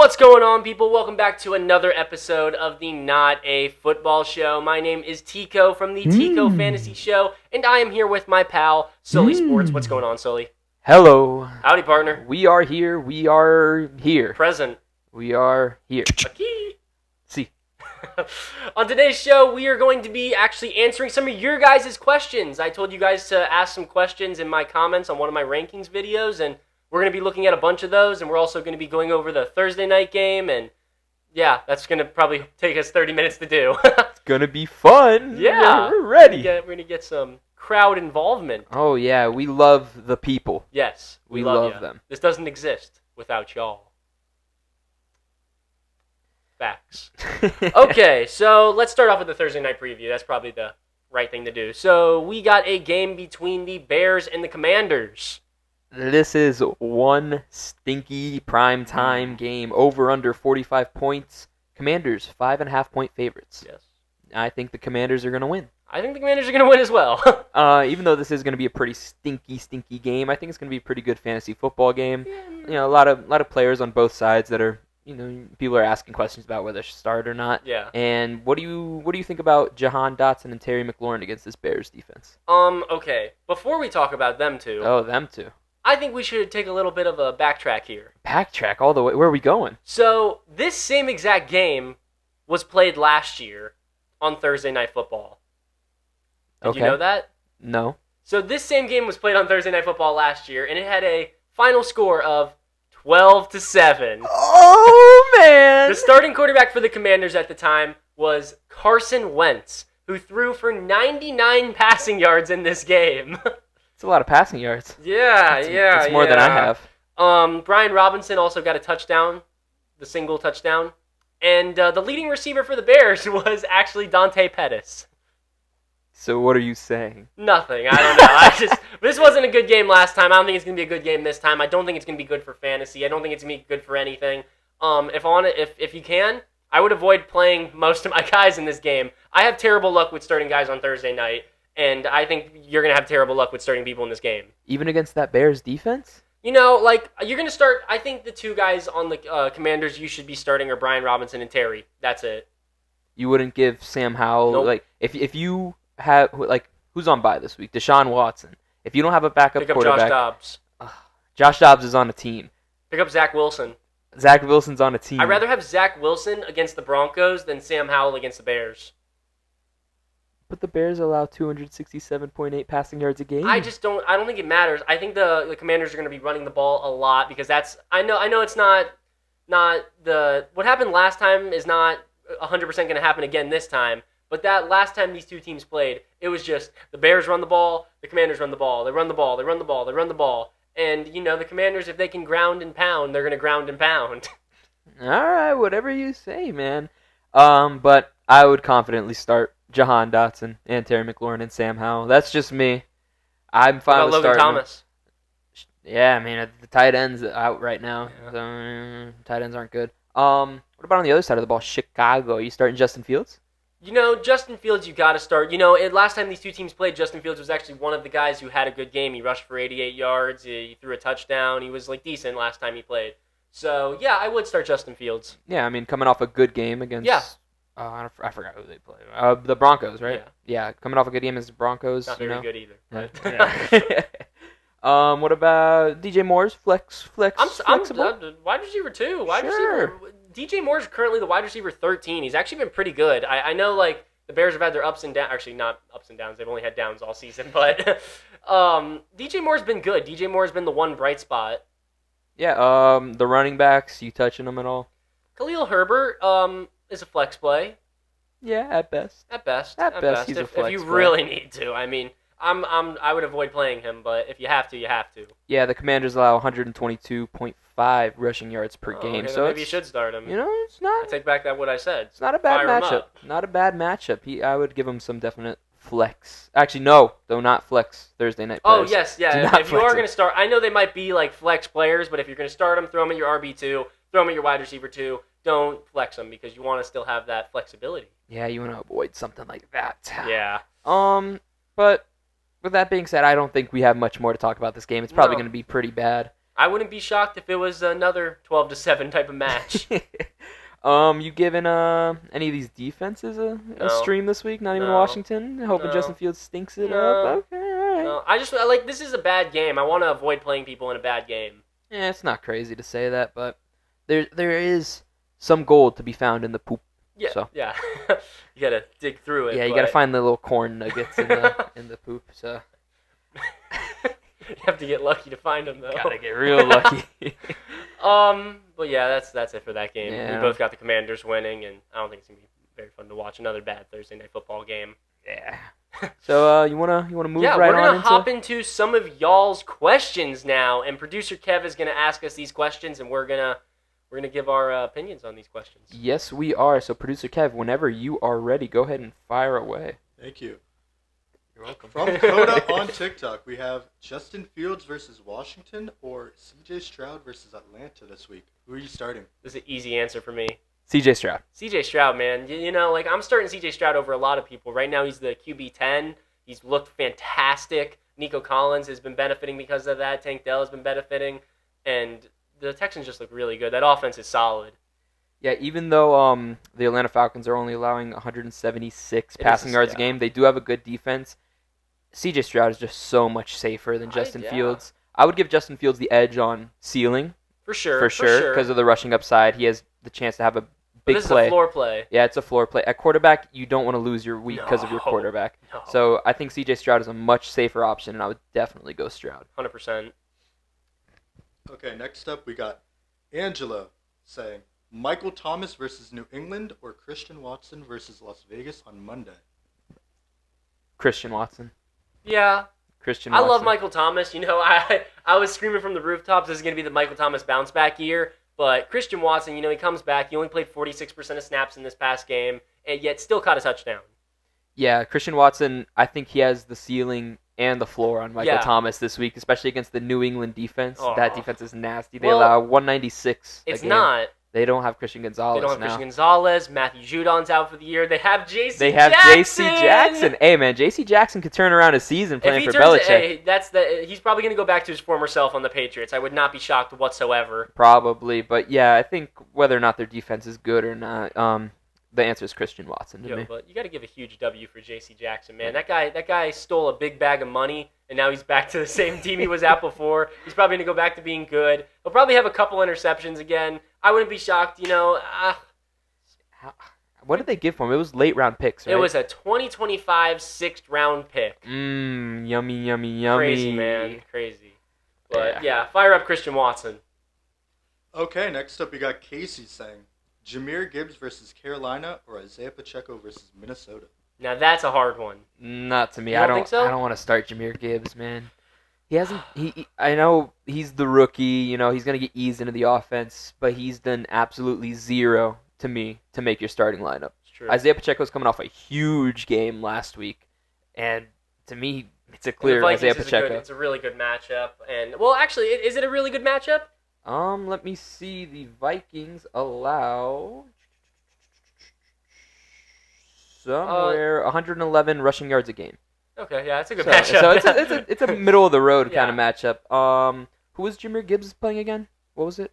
What's going on, people? Welcome back to another episode of the Not a Football Show. My name is Tico from the Tico Fantasy Show, and I am here with my pal, Sully Sports. What's going on, Sully? Hello. Howdy, partner. We are here. We are here. Present. We are here. Aquí. See. On today's show, we are going to be actually answering some of your guys' questions. I told you guys to ask some questions in my comments on one of my rankings videos, and we're going to be looking at a bunch of those, and we're also going to be going over the Thursday night game, and yeah, that's going to probably take us 30 minutes to do. It's going to be fun. Yeah. We're ready. We're going to get some crowd involvement. Oh, yeah. We love the people. Yes, We love them. This doesn't exist without y'all. Facts. Okay, so let's start off with the Thursday night preview. That's probably the right thing to do. So we got a game between the Bears and the Commanders. This is one stinky primetime game. Over under 45 points. Commanders, 5.5 point favorites. Yes. I think the Commanders are going to win. I think the Commanders are going to win as well. Even though this is going to be a pretty stinky game, I think it's going to be a pretty good fantasy football game. You know, a lot of players on both sides that are, you know, people are asking questions about whether they should start or not. Yeah. And what do you think about Jahan Dotson and Terry McLaurin against this Bears defense? Okay. Before we talk about them two, Oh, them two. I think we should take a little bit of a backtrack here. Backtrack all the way. Where are we going? So this same exact game was played last year on Thursday Night Football. Did you know that? No. So this same game was played on Thursday Night Football last year, and it had a final score of 12-7. Oh, man! The starting quarterback for the Commanders at the time was Carson Wentz, who threw for 99 passing yards in this game. It's a lot of passing yards. It's more than I have. Brian Robinson also got a touchdown, the single touchdown. And the leading receiver for the Bears was actually Dante Pettis. So what are you saying? Nothing. I don't know. This wasn't a good game last time. I don't think it's going to be a good game this time. I don't think it's going to be good for fantasy. I don't think it's going to be good for anything. If you can, I would avoid playing most of my guys in this game. I have terrible luck with starting guys on Thursday night, and I think you're going to have terrible luck with starting people in this game. Even against that Bears defense? You know, like, you're going to start, I think the two guys on the Commanders you should be starting are Brian Robinson and Terry. That's it. You wouldn't give Sam Howell, Nope. like, if you have, like, who's on bye this week? Deshaun Watson. If you don't have a backup Pick up quarterback. Josh Dobbs. Josh Dobbs is on a team. Pick up Zach Wilson. Zach Wilson's on a team. I'd rather have Zach Wilson against the Broncos than Sam Howell against the Bears. But the Bears allow 267.8 passing yards a game. I don't think it matters. I think the Commanders are going to be running the ball a lot because I know it's not what happened last time is not 100% going to happen again this time. But that last time these two teams played, it was just the Bears run the ball, the Commanders run the ball, they run the ball, they run the ball, they run the ball. And, you know, the Commanders, if they can ground and pound, they're going to ground and pound. All right, whatever you say, man. But I would confidently start Jahan Dotson and Terry McLaurin and Sam Howell. That's just me. I'm fine with Logan starting Thomas. Yeah, I mean, the tight end's out right now. Yeah. So, tight ends aren't good. What about on the other side of the ball, Chicago? Are you starting Justin Fields? You know, Justin Fields, you got to start. You know, last time these two teams played, Justin Fields was actually one of the guys who had a good game. He rushed for 88 yards. He threw a touchdown. He was, like, decent last time he played. So, yeah, I would start Justin Fields. Yeah, I mean, coming off a good game against... Yeah. I forgot who they play. The Broncos, right? Yeah. Coming off a good game against the Broncos. Not very good either. Yeah. What about DJ Moore's flexible? I'm wide receiver 2. Sure. DJ Moore's currently the wide receiver 13. He's actually been pretty good. I know, like, the Bears have had their ups and downs. Actually, not ups and downs. They've only had downs all season. But DJ Moore's been good. DJ Moore's been the one bright spot. Yeah, the running backs, you touching them at all? Khalil Herbert is a flex play. Yeah, at best. At best, he's a flex if you play. really need to. I mean, I would avoid playing him, but if you have to, you have to. Yeah, the Commanders allow 122.5 rushing yards per game. Okay, So maybe you should start him. You know, it's I not. take back what I said. It's not a bad Fire him matchup. up. Not a bad matchup. I would give him some definite flex. Actually, no, though not flex Thursday night Oh, players. yes, Do yeah. not If you are flex going to start, I know they might be like flex players, but if you're going to start them, throw them at your RB2, throw them at your wide receiver 2. Don't flex them because you want to still have that flexibility. Yeah, you want to avoid something like that. Yeah. But with that being said, I don't think we have much more to talk about this game. It's probably No. going to be pretty bad. I wouldn't be shocked if it was another 12-7 type of match. You giving any of these defenses a No. stream this week? Not even No. Washington? Hoping No. Justin Fields stinks it No. up? Okay, alright. No, I like this is a bad game. I want to avoid playing people in a bad game. Yeah, it's not crazy to say that, but there is some gold to be found in the poop. Yeah, So. yeah. You gotta dig through it. Yeah, you gotta find the little corn nuggets in the poop. So You have to get lucky to find them, though. gotta get real lucky. But yeah, that's it for that game. Yeah. We both got the Commanders winning, and I don't think it's gonna be very fun to watch another bad Thursday night football game. Yeah. So you wanna move Yeah, right we're gonna on hop into some of y'all's questions now, and producer Kev is gonna ask us these questions, and we're gonna give our opinions on these questions. Yes, we are. So producer Kev, whenever you are ready, go ahead and fire away. Thank you. You're welcome. From Coda on TikTok, we have Justin Fields versus Washington or CJ Stroud versus Atlanta this week. Who are you starting? This is an easy answer for me. CJ Stroud. CJ Stroud, man. You know, like I'm starting CJ Stroud over a lot of people. Right now, he's the QB 10. He's looked fantastic. Nico Collins has been benefiting because of that. Tank Dell has been benefiting, and the Texans just look really good. That offense is solid. Yeah, even though the Atlanta Falcons are only allowing 176 passing yards a game, they do have a good defense. CJ Stroud is just so much safer than Justin Fields. I would give Justin Fields the edge on ceiling. For sure. Because of the rushing upside. He has the chance to have a big this play. Is a floor play. Yeah, it's a floor play. At quarterback, you don't want to lose your week because of your quarterback. No. So I think CJ Stroud is a much safer option, and I would definitely go Stroud. 100%. Okay, next up we got Angela saying Michael Thomas versus New England or Christian Watson versus Las Vegas on Monday. Christian Watson. Yeah. Christian Watson. I love Michael Thomas. You know, I was screaming from the rooftops, this is going to be the Michael Thomas bounce back year. But Christian Watson, you know, he comes back. He only played 46% of snaps in this past game, and yet still caught a touchdown. Yeah, Christian Watson, I think he has the ceiling and the floor on Michael Thomas this week, especially against the New England defense. Oh. That defense is nasty. They allow 196 It's a game. not. They don't have Christian Gonzalez They don't have now. Christian Gonzalez. Matthew Judon's out for the year. They have J.C. They have J.C. Jackson. Hey, man, J.C. Jackson could turn around a season playing for Belichick. He's probably going to go back to his former self on the Patriots. I would not be shocked whatsoever. Probably, but yeah, I think whether or not their defense is good or not, the answer is Christian Watson to me. But you got to give a huge W for J.C. Jackson, man. That guy stole a big bag of money, and now he's back to the same team he was at before. He's probably going to go back to being good. He'll probably have a couple interceptions again. I wouldn't be shocked, you know. What did they give for him? It was late round picks, right? It was a 2025 6th round pick. Yummy. Crazy, man. Crazy. But yeah, fire up Christian Watson. Okay, next up we got Casey saying Jahmyr Gibbs versus Carolina or Isaiah Pacheco versus Minnesota. Now that's a hard one. Not to me. You don't think so? I don't want to start Jahmyr Gibbs, man. He hasn't. I know he's the rookie. You know he's gonna get eased into the offense, but he's done absolutely zero to me to make your starting lineup. It's true. Isaiah Pacheco's coming off a huge game last week, and to me, it's a clear Isaiah Pacheco. It's a really good matchup, and well, actually, is it a really good matchup? Let me see. The Vikings allow somewhere 111 rushing yards a game. Okay, yeah, it's a good matchup. So it's a middle of the road kind of matchup. Who was Jahmyr Gibbs playing again? What was it?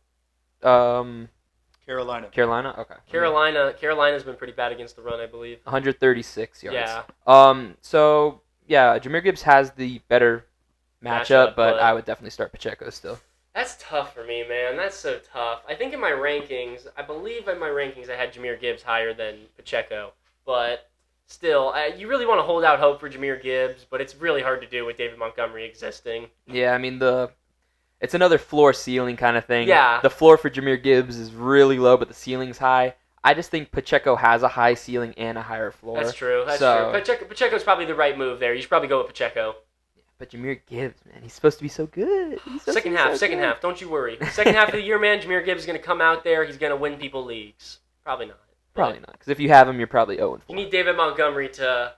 Carolina. Carolina. Okay. Carolina's been pretty bad against the run, I believe. 136 yards. Yeah. So yeah, Jahmyr Gibbs has the better matchup, but I would definitely start Pacheco still. That's tough for me, man. That's so tough. I think I believe in my rankings, I had Jahmyr Gibbs higher than Pacheco, but still, you really want to hold out hope for Jahmyr Gibbs, but it's really hard to do with David Montgomery existing. Yeah, I mean it's another floor ceiling kind of thing. Yeah. The floor for Jahmyr Gibbs is really low, but the ceiling's high. I just think Pacheco has a high ceiling and a higher floor. That's true. Pacheco's probably the right move there. You should probably go with Pacheco. But Jahmyr Gibbs, man, he's supposed to be so good. Second half. Don't you worry. Second half of the year, man, Jahmyr Gibbs is going to come out there. He's going to win people leagues. Probably not. Probably not, because if you have him, you're probably 0-4. You need David Montgomery to.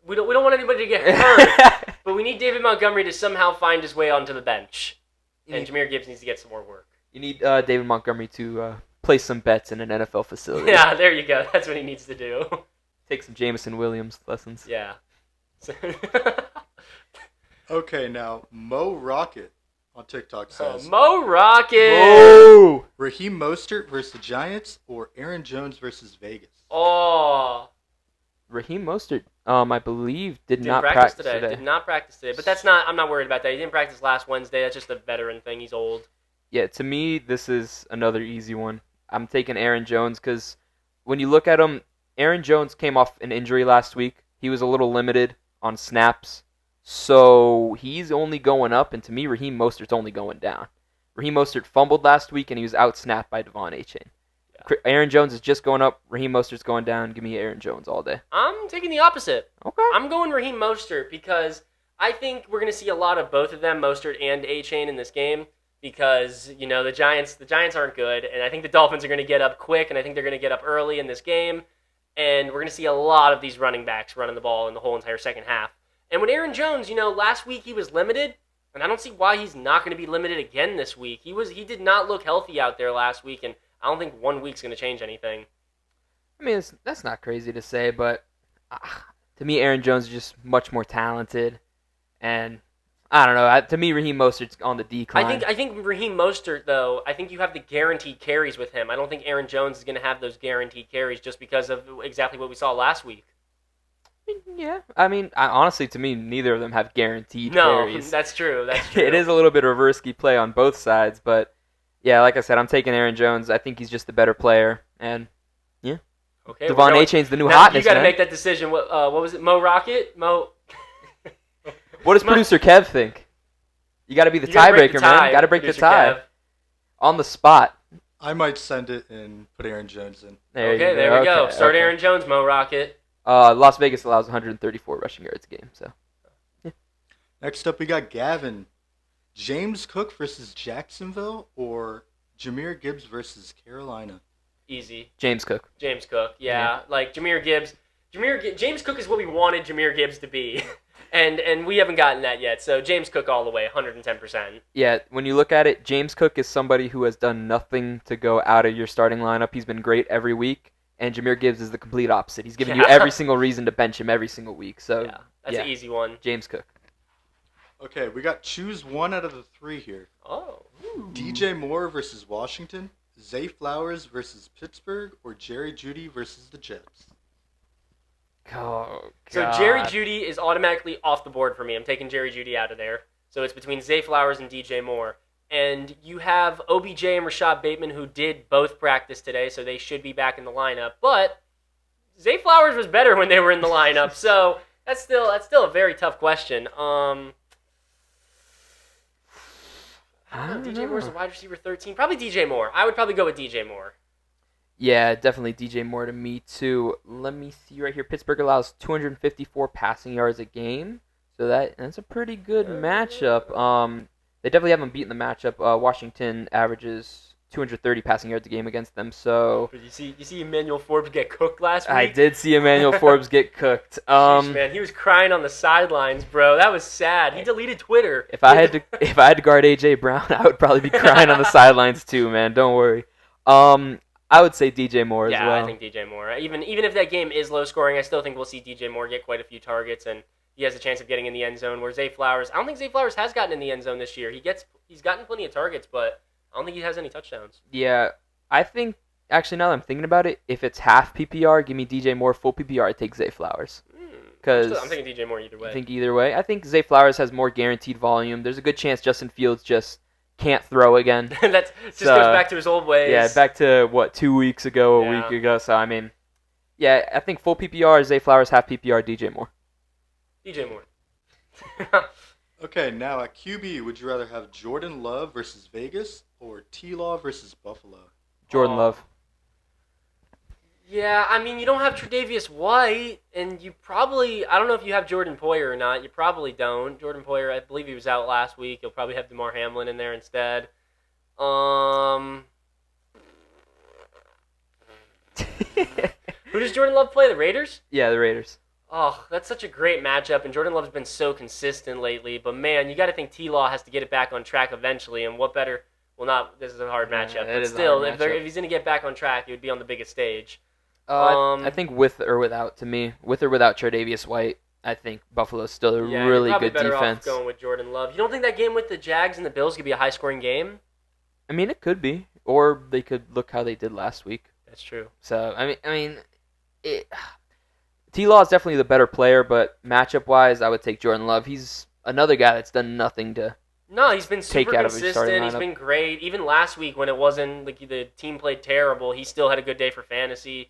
We don't want anybody to get hurt, but we need David Montgomery to somehow find his way onto the bench, and Jahmyr Gibbs needs to get some more work. You need David Montgomery to place some bets in an NFL facility. Yeah, there you go. That's what he needs to do. Take some Jameson Williams lessons. Yeah. Okay, now Mo Rocket on TikTok says, Mo Rocket! Oh! Raheem Mostert versus the Giants or Aaron Jones versus Vegas? Oh. Raheem Mostert, I believe, didn't not practice today. Did not practice today. But I'm not worried about that. He didn't practice last Wednesday. That's just a veteran thing. He's old. Yeah, to me, this is another easy one. I'm taking Aaron Jones because when you look at him, Aaron Jones came off an injury last week. He was a little limited on snaps. So he's only going up, and to me, Raheem Mostert's only going down. Raheem Mostert fumbled last week, and he was out-snapped by Devon Achane. Yeah. Aaron Jones is just going up. Raheem Mostert's going down. Give me Aaron Jones all day. I'm taking the opposite. Okay. I'm going Raheem Mostert because I think we're going to see a lot of both of them, Mostert and Achane, in this game because, the Giants aren't good, and I think the Dolphins are going to get up quick, and I think they're going to get up early in this game, and we're going to see a lot of these running backs running the ball in the whole entire second half. And with Aaron Jones, last week he was limited, and I don't see why he's not going to be limited again this week. He did not look healthy out there last week, and I don't think 1 week's going to change anything. I mean, that's not crazy to say, but to me, Aaron Jones is just much more talented, and I don't know. To me, Raheem Mostert's on the decline. I think Raheem Mostert, though, I think you have the guaranteed carries with him. I don't think Aaron Jones is going to have those guaranteed carries just because of exactly what we saw last week. Yeah, I mean, honestly, to me, neither of them have guaranteed carries. That's true. That's true. It is a little bit of a risky play on both sides, but yeah, like I said, I'm taking Aaron Jones. I think he's just the better player, and yeah. Okay. Devon Achane's the new now, hotness. You got to make that decision. What was it? Mo Rocket? Mo. What does producer Kev think? You got to be the tiebreaker, man. Got to break the tie. Kev. On the spot. I might send it and put Aaron Jones in. There we go. Start Aaron Jones, Mo Rocket. Las Vegas allows 134 rushing yards a game. So, yeah. Next up, we got Gavin. James Cook versus Jacksonville or Jahmyr Gibbs versus Carolina? Easy. James Cook. Yeah. Like Jahmyr Gibbs. James Cook is what we wanted Jahmyr Gibbs to be. And we haven't gotten that yet. So James Cook all the way, 110%. Yeah, when you look at it, James Cook is somebody who has done nothing to go out of your starting lineup. He's been great every week. And Jahmyr Gibbs is the complete opposite. He's giving you every single reason to bench him every single week. So that's an easy one. James Cook. Okay, we got choose one out of the three here. Oh. Ooh. DJ Moore versus Washington, Zay Flowers versus Pittsburgh, or Jerry Jeudy versus the Jets? Oh, God. So Jerry Jeudy is automatically off the board for me. I'm taking Jerry Jeudy out of there. So it's between Zay Flowers and DJ Moore. And you have OBJ and Rashad Bateman, who did both practice today, so they should be back in the lineup. But Zay Flowers was better when they were in the lineup, so that's still a very tough question. I don't know. DJ Moore's a wide receiver 13. Probably DJ Moore. I would probably go with DJ Moore. Yeah, definitely DJ Moore to me, too. Let me see right here. Pittsburgh allows 254 passing yards a game, so that's a pretty good matchup. They definitely haven't beaten the matchup. Washington averages 230 passing yards a game against them. So you see Emmanuel Forbes get cooked last week? I did see Emmanuel Forbes get cooked. Sheesh, man, he was crying on the sidelines, bro. That was sad. He deleted Twitter. If I had to guard AJ Brown, I would probably be crying on the sidelines too, man. Don't worry. I would say DJ Moore as well. Yeah, I think DJ Moore. Even if that game is low scoring, I still think we'll see DJ Moore get quite a few targets, and he has a chance of getting in the end zone. Where Zay Flowers, I don't think Zay Flowers has gotten in the end zone this year. He's gotten plenty of targets, but I don't think he has any touchdowns. Yeah, I think actually now that I'm thinking about it, if it's half PPR, give me DJ Moore. Full PPR, I take Zay Flowers. I'm thinking DJ Moore either way. I think either way. I think Zay Flowers has more guaranteed volume. There's a good chance Justin Fields just can't throw again. That just goes back to his old ways. Yeah, back to 2 weeks ago, a week ago. So I mean, yeah, I think full PPR Zay Flowers, half PPR DJ Moore. DJ Moore. Okay, now at QB, would you rather have Jordan Love versus Vegas or T-Law versus Buffalo? Jordan Love. Yeah, I mean, you don't have Tre'Davious White, and you probably, I don't know if you have Jordan Poyer or not. You probably don't. Jordan Poyer, I believe he was out last week. You'll probably have DeMar Hamlin in there instead. Who does Jordan Love play? The Raiders? Yeah, the Raiders. Oh, that's such a great matchup, and Jordan Love's been so consistent lately. But, man, you got to think T-Law has to get it back on track eventually, and what better? Well, not, this is a hard matchup. But still, if he's going to get back on track, he would be on the biggest stage. I think with or without, to me. With or without Tre'Davious White. I think Buffalo's still a Yeah, really you're probably good better defense. off going with Jordan Love. You don't think that game with the Jags and the Bills could be a high-scoring game? I mean, it could be, or they could look how they did last week. That's true. So T-Law is definitely the better player, but matchup-wise, I would take Jordan Love. He's another guy that's done nothing to. No, he's been super Take out of his starting consistent. He's lineup. been great. Even last week when it wasn't like the team played terrible, he still had a good day for fantasy.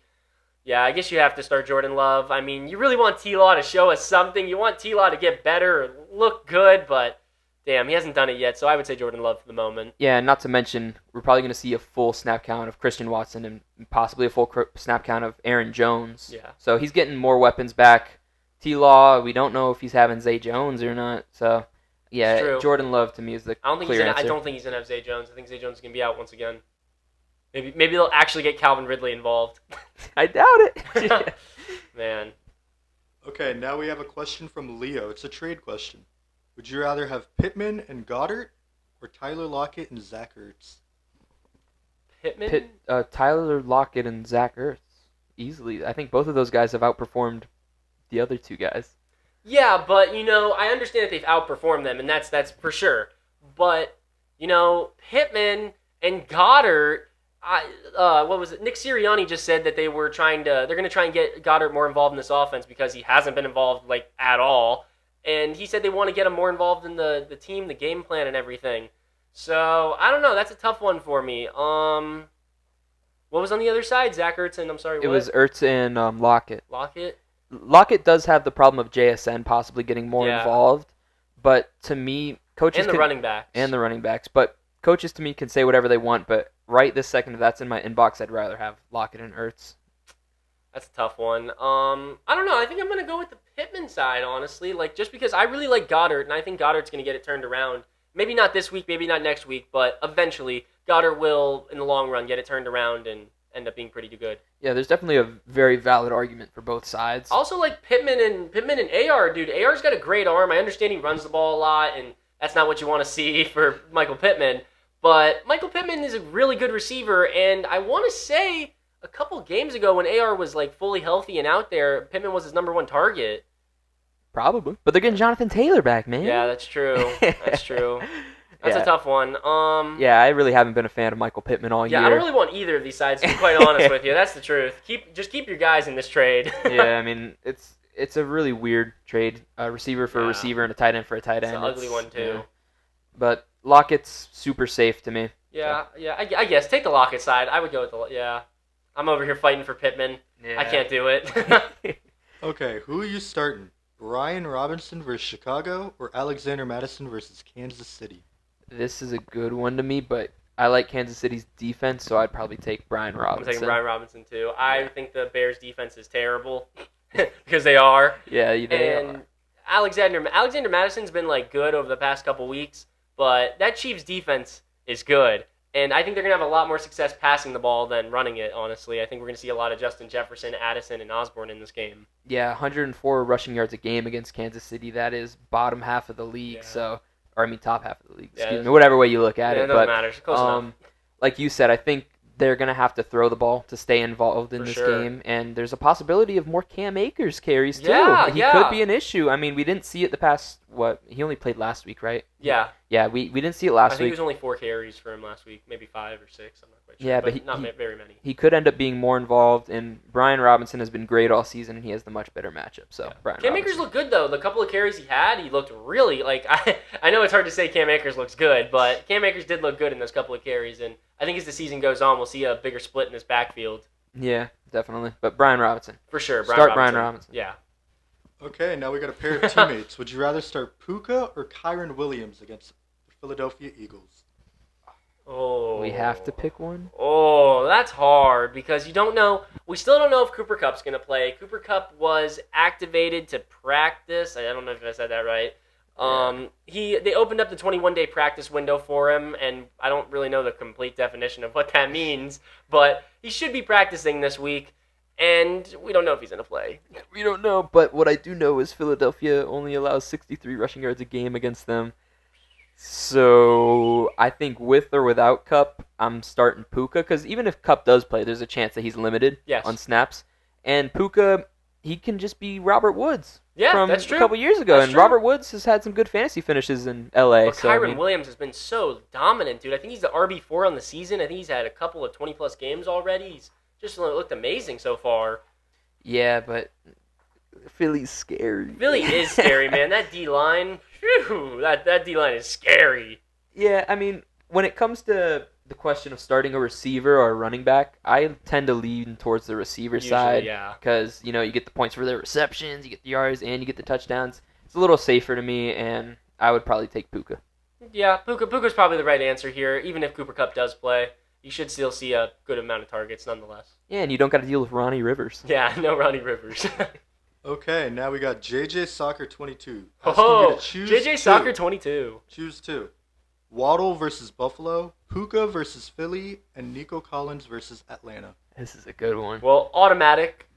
Yeah, I guess you have to start Jordan Love. I mean, you really want T-Law to show us something. You want T-Law to get better, look good, but damn, he hasn't done it yet. So I would say Jordan Love for the moment. Yeah, not to mention, we're probably going to see a full snap count of Christian Watson and possibly a full snap count of Aaron Jones. Yeah. So he's getting more weapons back. T-Law, we don't know if he's having Zay Jones or not. So, yeah, Jordan Love to me is the clear answer. I don't think he's gonna have Zay Jones. I think Zay Jones is gonna be out once again. Maybe they'll actually get Calvin Ridley involved. I doubt it. Man. Okay, now we have a question from Leo. It's a trade question. Would you rather have Pittman and Goddard or Tyler Lockett and Zach Ertz? Pittman? Tyler Lockett and Zach Ertz. Easily. I think both of those guys have outperformed the other two guys. Yeah, but, I understand that they've outperformed them, and that's for sure. But, Pittman and Goddard, what was it? Nick Sirianni just said that they're going to try and get Goddard more involved in this offense because he hasn't been involved, at all. And he said they want to get him more involved in the team, the game plan, and everything. So, I don't know. That's a tough one for me. What was on the other side? Zach Ertz and, I'm sorry, what? It was Ertz and Lockett. Lockett? Lockett does have the problem of JSN possibly getting more involved, but to me, coaches and the running backs. And the running backs. But coaches to me can say whatever they want, but right this second, if that's in my inbox, I'd rather have Lockett and Ertz. That's a tough one. I don't know. I think I'm going to go with the Pittman side, honestly. Just because I really like Goddard, and I think Goddard's going to get it turned around. Maybe not this week, maybe not next week, but eventually Goddard will, in the long run, get it turned around and end up being pretty good. Yeah, there's definitely a very valid argument for both sides. Also, Pittman and AR, dude. AR's got a great arm. I understand he runs the ball a lot, and that's not what you want to see for Michael Pittman. But Michael Pittman is a really good receiver, and I want to say a couple games ago when AR was fully healthy and out there, Pittman was his number one target. Probably. But they're getting Jonathan Taylor back, man. Yeah, that's true. That's true. That's a tough one. Yeah, I really haven't been a fan of Michael Pittman all year. Yeah, I don't really want either of these sides, to be quite honest with you. That's the truth. Just keep your guys in this trade. Yeah, I mean, it's a really weird trade. A receiver for a receiver and a tight end for a tight end. It's an ugly one, too. Yeah. But Lockett's super safe to me. Yeah, so. Yeah. I guess. Take the Lockett side. I would go with yeah. I'm over here fighting for Pittman. Yeah. I can't do it. Okay, who are you starting? Brian Robinson versus Chicago or Alexander Madison versus Kansas City? This is a good one to me, but I like Kansas City's defense, so I'd probably take Brian Robinson. I'm taking Brian Robinson, too. I think the Bears' defense is terrible because they are. Yeah, they are. And Alexander Madison's been, good over the past couple weeks, but that Chiefs' defense is good. And I think they're going to have a lot more success passing the ball than running it, honestly. I think we're going to see a lot of Justin Jefferson, Addison, and Osborne in this game. Yeah, 104 rushing yards a game against Kansas City. That is bottom half of the league, top half of the league. Excuse me, whatever way you look at it. It doesn't matter. It's close enough. Like you said, I think they're going to have to throw the ball to stay involved in this game, and there's a possibility of more Cam Akers carries, too. He could be an issue. I mean, we didn't see it the past, he only played last week, right? Yeah. Yeah, we didn't see it last week. I think it was only 4 carries for him last week, maybe 5 or 6, I'm not quite sure. Yeah, but not very many. He could end up being more involved, and Brian Robinson has been great all season, and he has the much better matchup. So Brian Cam Akers looked good, though. The couple of carries he had, he looked really, I know it's hard to say Cam Akers looks good, but Cam Akers did look good in those couple of carries, and I think as the season goes on, we'll see a bigger split in this backfield. Yeah, definitely. But Brian Robinson. For sure, Brian Robinson. Yeah. Okay, now we got a pair of teammates. Would you rather start Puka or Kyron Williams against the Philadelphia Eagles? Oh. We have to pick one? Oh, that's hard because you don't know. We still don't know if Cooper Kupp's going to play. Cooper Kupp was activated to practice. I don't know if I said that right. They opened up the 21-day practice window for him, and I don't really know the complete definition of what that means, but he should be practicing this week, and we don't know if he's going to play. We don't know, but what I do know is Philadelphia only allows 63 rushing yards a game against them. So I think with or without Kupp, I'm starting Puka, because even if Kupp does play, there's a chance that he's limited on snaps. And Puka, he can just be Robert Woods from that's true. a couple years ago. That's and true. Robert Woods has had some good fantasy finishes in LA. But So, Kyron Williams has been so dominant, dude. I think he's the RB4 on the season. I think he's had a couple of 20-plus games already. He's just looked amazing so far. yeah, but Philly's scary. Philly is scary, man. That D-line, that D-line is scary. Yeah, I mean, when it comes to the question of starting a receiver or a running back, I tend to lean towards the receiver side. Yeah. Because, you get the points for the receptions, you get the yards, and you get the touchdowns. It's a little safer to me, and I would probably take Puka. Yeah, Puka's probably the right answer here. Even if Cooper Kupp does play, you should still see a good amount of targets nonetheless. Yeah, and you don't got to deal with Ronnie Rivers. Yeah, no Ronnie Rivers. Okay, now we got JJ Soccer 22. Oh, JJ Soccer 22. Choose two. Waddle versus Buffalo, Puka versus Philly, and Nico Collins versus Atlanta. This is a good one. Well, automatic.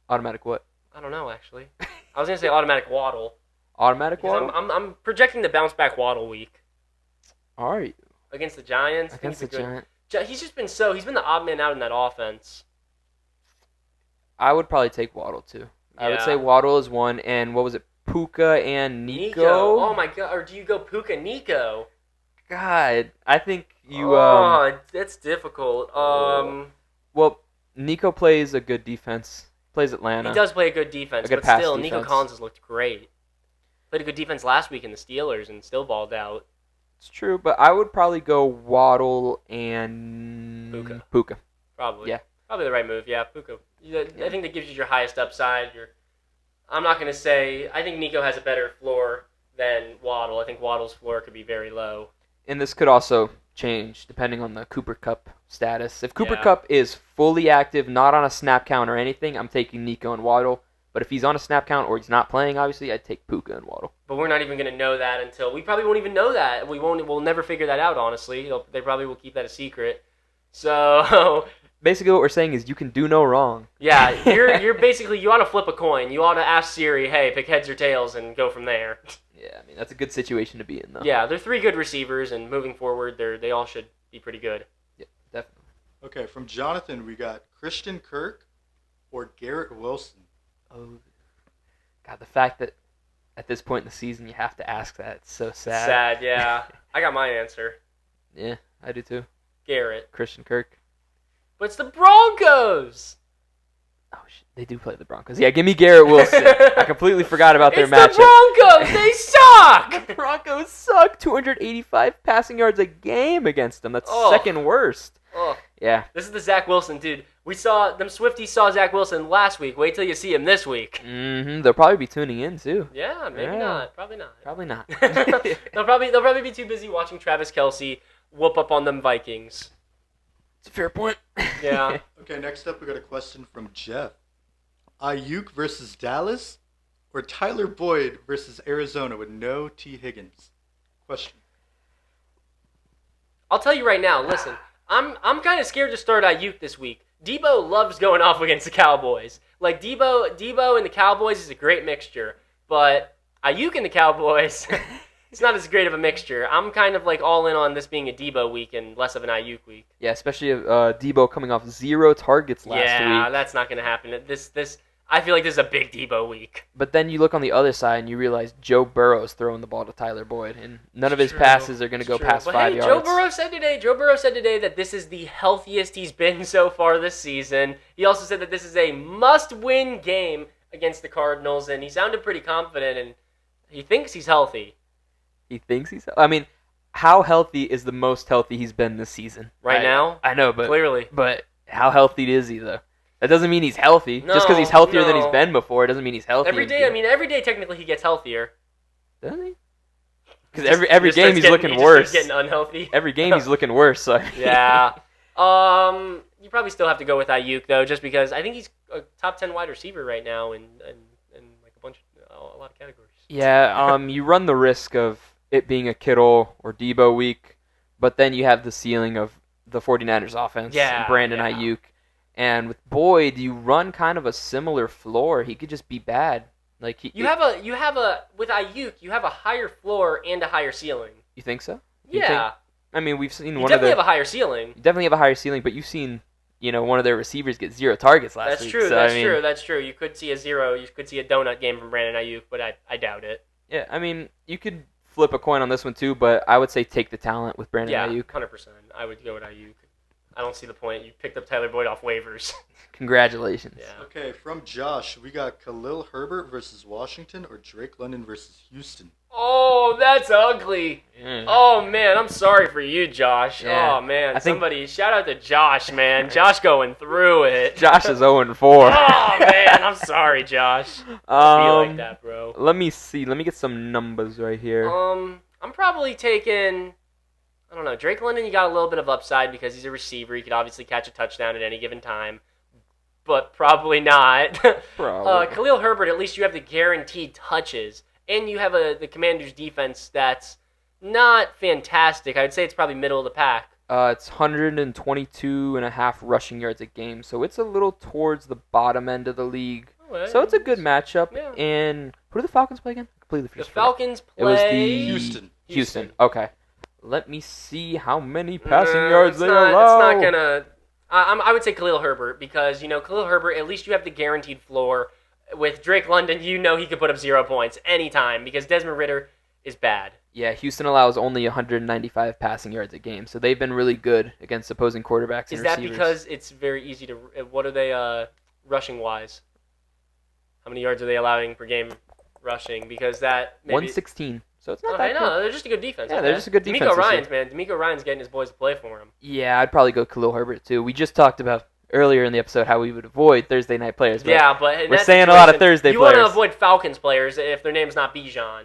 Automatic what? I don't know, actually. I was going to say automatic Waddle. Automatic Waddle? I'm projecting the bounce back Waddle week. Are you? Against the Giants. Against the Giants? He's just been he's been the odd man out in that offense. I would probably take Waddle, too. I would Yeah. say Waddle is one, and what was it? Puka and Nico? Oh, my God. Or do you go Puka Nico? God, I think you... that's difficult. Well, Nico plays a good defense. Plays Atlanta. He does play a good defense, A good but pass still, defense. Nico Collins has looked great. Played a good defense last week in the Steelers and still balled out. It's true, but I would probably go Waddle and... Puka. Probably. Yeah. Probably the right move. Yeah, Puka. I think that gives you your highest upside. I'm not going to say... I think Nico has a better floor than Waddle. I think Waddle's floor could be very low. And this could also change depending on the Cooper Kupp status. If Cooper Yeah. Kupp is fully active, not on a snap count or anything, I'm taking Nico and Waddle. But if he's on a snap count or he's not playing, obviously, I'd take Puka and Waddle. But we're not even going to know that until... We probably won't even know that. We'll never figure that out, honestly. They probably will keep that a secret. So... Basically, what we're saying is you can do no wrong. Yeah, you're basically... You ought to flip a coin. You ought to ask Siri, hey, pick heads or tails, and go from there. Yeah, I mean, that's a good situation to be in, though. Yeah, they're three good receivers, and moving forward, they all should be pretty good. Yeah, definitely. Okay, from Jonathan, we got Christian Kirk or Garrett Wilson. Oh, God, the fact that at this point in the season you have to ask that, it's so sad. Sad, yeah. I got my answer. Yeah, I do too. Garrett. Christian Kirk. But it's the Broncos! Oh, shit, they do play the Broncos. Yeah, give me Garrett Wilson. I completely forgot about their it's matchup. the Broncos! They suck! The Broncos suck. 285 passing yards a game against them. That's second worst. Oh. Yeah. This is the Zach Wilson, dude. Them Swifties saw Zach Wilson last week. Wait till you see him this week. Mm-hmm. They'll probably be tuning in, too. Yeah, maybe not. Probably not. Probably not. They'll probably be too busy watching Travis Kelce whoop up on them Vikings. It's a fair point. Yeah. Okay, next up we got a question from Jeff. Ayuk versus Dallas or Tyler Boyd versus Arizona with no T. Higgins? Question. I'll tell you right now, listen. I'm kind of scared to start Ayuk this week. Debo loves going off against the Cowboys. Like, Debo and the Cowboys is a great mixture. But Ayuk and the Cowboys, it's not as great of a mixture. I'm kind of like all in on this being a Debo week and less of an Ayuk week. Yeah, especially Debo coming off 0 targets last week. Yeah, that's not going to happen. I feel like this is a big Debo week. But then you look on the other side and you realize Joe Burrow's throwing the ball to Tyler Boyd, and none of his passes are going to go past 5 yards. Joe Burrow said today that this is the healthiest he's been so far this season. He also said that this is a must-win game against the Cardinals, and he sounded pretty confident, and he thinks he's healthy. He thinks he's... I mean, how healthy is the most healthy he's been this season? Right now? I know, but... Clearly. But how healthy is he, though? That doesn't mean he's healthy. Just because he's healthier than he's been before, it doesn't mean he's healthy. Every day technically he gets healthier. Doesn't he? Because every game he's looking worse. He's getting unhealthy. Every game he's looking worse. So. Yeah. You probably still have to go with Ayuk though, just because I think he's a top 10 wide receiver right now in like a lot of categories. Yeah. You run the risk of it being a Kittle or Debo week, but then you have the ceiling of the 49ers offense. Yeah. And Brandon Ayuk. And with Boyd, you run kind of a similar floor. He could just be bad. Like with Ayuk, you have a higher floor and a higher ceiling. You think so? Yeah. I mean, we've seen you definitely have a higher ceiling. You definitely have a higher ceiling, but you've seen one of their receivers get 0 targets last That's week. true. So, That's true. You could see a 0. You could see a donut game from Brandon Ayuk, but I doubt it. Yeah, I mean, you could flip a coin on this one too, but I would say take the talent with Brandon Ayuk. 100%. I would go with Ayuk. I don't see the point. You picked up Tyler Boyd off waivers. Congratulations. Yeah. Okay, from Josh, we got Khalil Herbert versus Washington or Drake London versus Houston. Oh, that's ugly. Oh, man, I'm sorry for you, Josh. Yeah. Oh, man, somebody shout out to Josh, man. Josh going through it. Josh is 0-4. Oh, man, I'm sorry, Josh. I feel like that, bro. Let me see. Let me get some numbers right here. I'm probably taking, I don't know, Drake London, you got a little bit of upside because he's a receiver. He could obviously catch a touchdown at any given time, but probably not. Probably. Khalil Herbert, at least you have the guaranteed touches. And you have the Commanders' defense that's not fantastic. I would say it's probably middle of the pack. It's 122.5 rushing yards a game, so it's a little towards the bottom end of the league. Oh, so it's a good matchup. Yeah. And who do the Falcons play again? Completely The forgot. Falcons play... It was the Houston. Okay. Let me see how many passing yards they allow. It's not going to... I would say Khalil Herbert because, Khalil Herbert, at least you have the guaranteed floor. With Drake London, he could put up 0 points anytime because Desmond Ridder is bad. Yeah, Houston allows only 195 passing yards a game, so they've been really good against opposing quarterbacks and Is that receivers. because it's very easy to... What are they rushing-wise? How many yards are they allowing per game rushing? Because that... Maybe... 116. So it's not that good. No, they're just a good defense. Yeah, they're just a good defense. DeMeco Ryans getting his boys to play for him. Yeah, I'd probably go Khalil Herbert, too. We just talked about earlier in the episode how we would avoid Thursday night players. But but we're saying a lot of Thursday players. You want to avoid Falcons players if their name's not Bijan.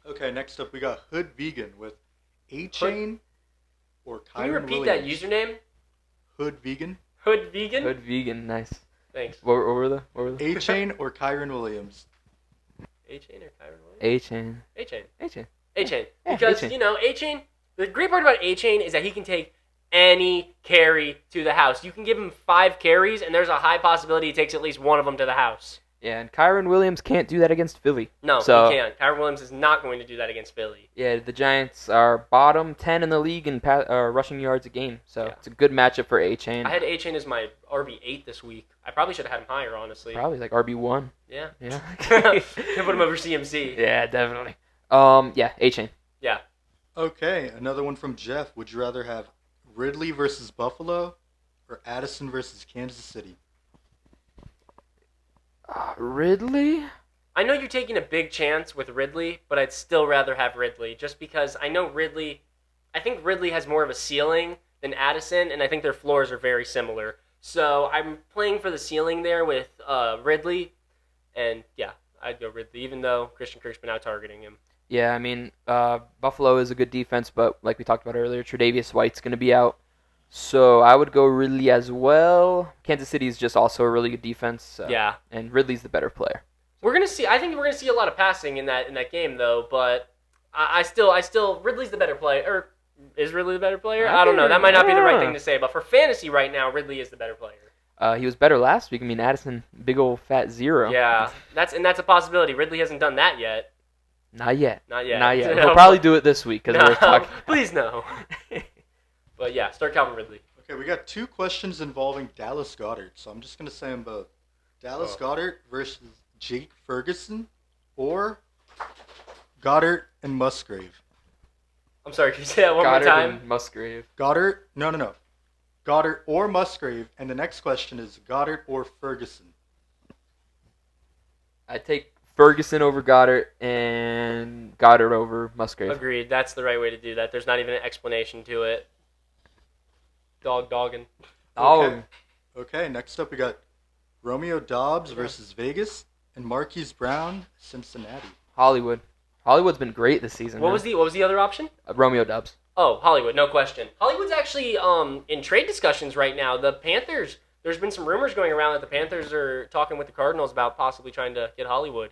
Okay, next up we got Hood Vegan with A-Chain or Kyron Can you repeat Williams. that username? Hood Vegan. Hood Vegan? Hood Vegan, nice. Thanks. What were the? A-Chain or Kyron Williams. A-Chain or Kyron Williams? A-Chain. A-Chain. A-Chain. A-Chain. Yeah, Because, A-Chain. A-Chain, the great part about A-Chain is that he can take any carry to the house. You can give him 5 carries, and there's a high possibility he takes at least one of them to the house. Yeah, and Kyron Williams can't do that against Philly. No, so, he can't. Kyron Williams is not going to do that against Philly. Yeah, the Giants are bottom 10 in the league in rushing yards a game, so it's a good matchup for A-Chain. I had A-Chain as my RB8 this week. I probably should have had him higher, honestly. Probably like RB1. Yeah. Yeah. Can put him over CMC. Yeah, definitely. Yeah, A-Chain. Yeah. Okay, another one from Jeff. Would you rather have Ridley versus Buffalo or Addison versus Kansas City? Ridley? I know you're taking a big chance with Ridley, but I'd still rather have Ridley just because I know I think Ridley has more of a ceiling than Addison, and I think their floors are very similar. So I'm playing for the ceiling there with Ridley, and yeah, I'd go Ridley, even though Christian Kirk's been out targeting him. Yeah, I mean, Buffalo is a good defense, but like we talked about earlier, Tre'Davious White's going to be out. So I would go Ridley as well. Kansas City is just also a really good defense. So, yeah. And Ridley's the better player. I think we're gonna see a lot of passing in that game though, but I still Ridley's the better player. Or is Ridley the better player? I don't know. That might not be the right thing to say, but for fantasy right now, Ridley is the better player. He was better last week. I mean, Addison, big old fat 0. Yeah, that's a possibility. Ridley hasn't done that yet. Not yet. Not yet. Not yet. He'll probably do it this week because we're talking. Please no. But yeah, start Calvin Ridley. Okay, we got 2 questions involving Dallas Goedert, so I'm just going to say them both. Dallas Goedert versus Jake Ferguson or Goddard and Musgrave. I'm sorry, can you say that one more time? And Musgrave. Goddard? No. Goddard or Musgrave, and the next question is Goddard or Ferguson. I take Ferguson over Goddard and Goddard over Musgrave. Agreed. That's the right way to do that. There's not even an explanation to it. Dogging. Okay, next up we got Romeo Dobbs versus Vegas and Marquise Brown, Cincinnati. Hollywood. Hollywood's been great this season. What was the other option? Romeo Dobbs. Oh, Hollywood, no question. Hollywood's actually in trade discussions right now. The Panthers, there's been some rumors going around that the Panthers are talking with the Cardinals about possibly trying to get Hollywood.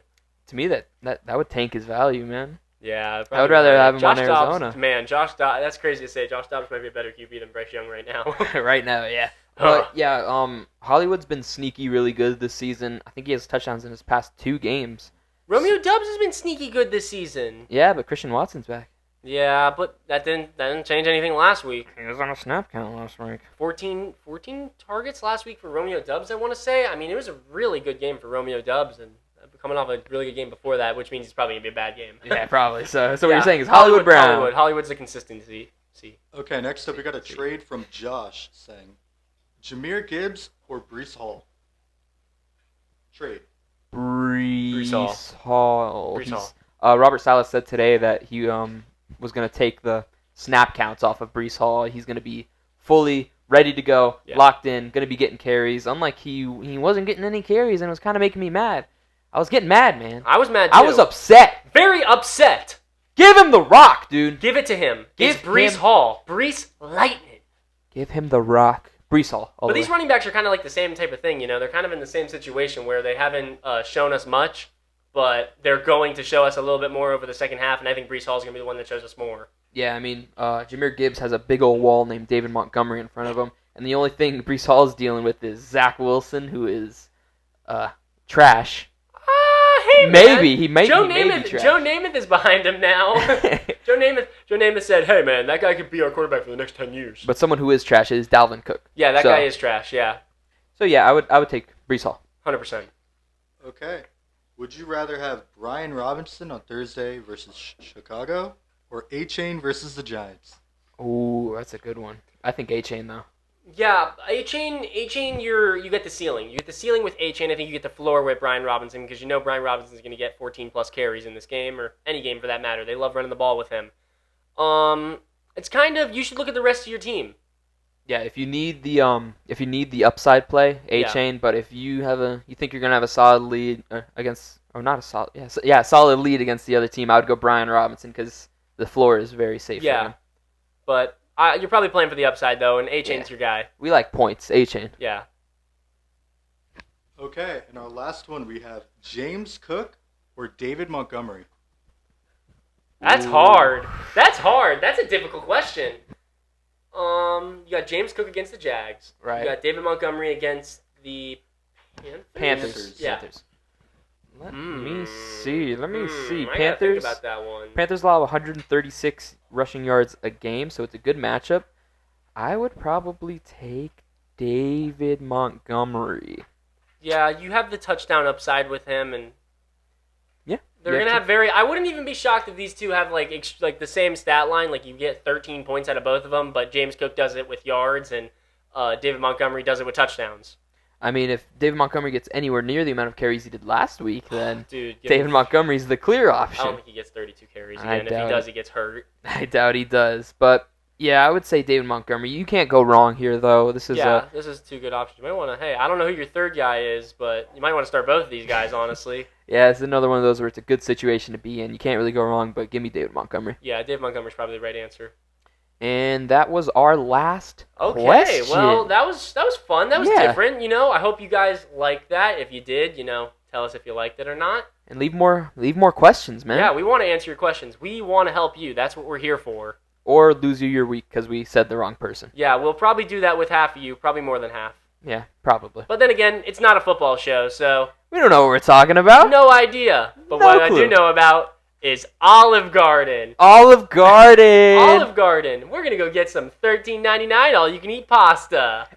To me, that would tank his value, man. Yeah, I would rather have him on Dobbs, Arizona. Man, Josh Dobbs, that's crazy to say. Josh Dobbs might be a better QB than Bryce Young right now. Right now, yeah. But yeah, Hollywood's been sneaky really good this season. I think he has touchdowns in his past 2 games. Romeo Dobbs has been sneaky good this season. Yeah, but Christian Watson's back. Yeah, but that didn't change anything last week. He was on a snap count last week. 14 targets last week for Romeo Dubs, I want to say. I mean, it was a really good game for Romeo Dubs, and coming off a really good game before that, which means it's probably going to be a bad game. Yeah, probably. So what you're saying is Hollywood Brown. Hollywood's a consistency. See. Okay, next up we got a trade from Josh saying, Jahmyr Gibbs or Breece Hall? Trade. Breece Hall. Breece Hall. Robert Saleh said today that he was going to take the snap counts off of Breece Hall. He's going to be fully ready to go, locked in, going to be getting carries. Unlike he wasn't getting any carries, and it was kind of making me mad. I was getting mad, man. I was mad, too. I was upset. Very upset. Give him the rock, dude. Give it to him. Give Breece Hall. Breece Lightning. Give him the rock. Breece Hall. But these running backs are kind of like the same type of thing, you know? They're kind of in the same situation where they haven't shown us much, but they're going to show us a little bit more over the second half, and I think Breece Hall is going to be the one that shows us more. Yeah, I mean, Jahmyr Gibbs has a big old wall named David Montgomery in front of him, and the only thing Breece Hall is dealing with is Zach Wilson, who is trash. Hey, maybe. Man. He may be trash. Joe Namath is behind him now. Joe Namath said, hey, man, that guy could be our quarterback for the next 10 years. But someone who is trash is Dalvin Cook. Yeah, that guy is trash, yeah. So, yeah, I would take Breece Hall. 100%. Okay. Would you rather have Brian Robinson on Thursday versus Chicago or A-Chain versus the Giants? Ooh, that's a good one. I think A-Chain, though. Yeah, A-Chain, you get the ceiling. You get the ceiling with A-Chain. I think you get the floor with Brian Robinson because you know Brian Robinson's going to get 14-plus carries in this game, or any game for that matter. They love running the ball with him. It's kind of, you should look at the rest of your team. Yeah, if you need the upside play, A-Chain, but if you think you're going to have a solid lead solid lead against the other team, I would go Brian Robinson because the floor is very safe for him. But you're probably playing for the upside, though, and A-Chain's your guy. We like points, A-Chain. Yeah. Okay, and our last one, we have James Cook or David Montgomery. That's hard. That's a difficult question. You got James Cook against the Jags. Right. You got David Montgomery against the Panthers. Yeah. Panthers. Let me see. I gotta Panthers. think about that one. Panthers allow 136 rushing yards a game, so it's a good matchup. I would probably take David Montgomery. Yeah, you have the touchdown upside with him, and yeah, they're gonna have I wouldn't even be shocked if these two have like the same stat line. Like you get 13 points out of both of them, but James Cook does it with yards, and David Montgomery does it with touchdowns. I mean, if David Montgomery gets anywhere near the amount of carries he did last week, then Dude, David Montgomery's the clear option. I don't think he gets 32 carries again. If he does, he gets hurt. I doubt he does. But, yeah, I would say David Montgomery. You can't go wrong here, though. This is two good options. You might want to, I don't know who your third guy is, but you might want to start both of these guys, honestly. Yeah, it's another one of those where it's a good situation to be in. You can't really go wrong, but give me David Montgomery. Yeah, David Montgomery's probably the right answer. And that was our last question. Well, that was fun. That was different. I hope you guys liked that. If you did, tell us if you liked it or not. And leave more questions, man. Yeah, we want to answer your questions. We want to help you. That's what we're here for. Or lose you your week because we said the wrong person. Yeah, we'll probably do that with half of you, probably more than half. Yeah, probably. But then again, it's not a football show, so we don't know what we're talking about. No idea. But what I do know about is Olive Garden. Olive Garden. Olive Garden. We're going to go get some $13.99 all-you-can-eat pasta.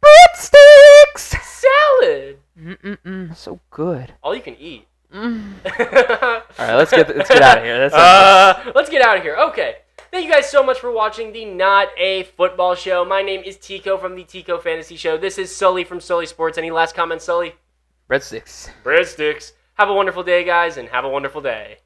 Breadsticks. Salad. So good. All you can eat. All right, let's get out of here. Let's get out of here. Okay. Thank you guys so much for watching the Not a Football Show. My name is Tico from the Tico Fantasy Show. This is Sully from Sully Sports. Any last comments, Sully? Breadsticks. Breadsticks. Have a wonderful day, guys, and have a wonderful day.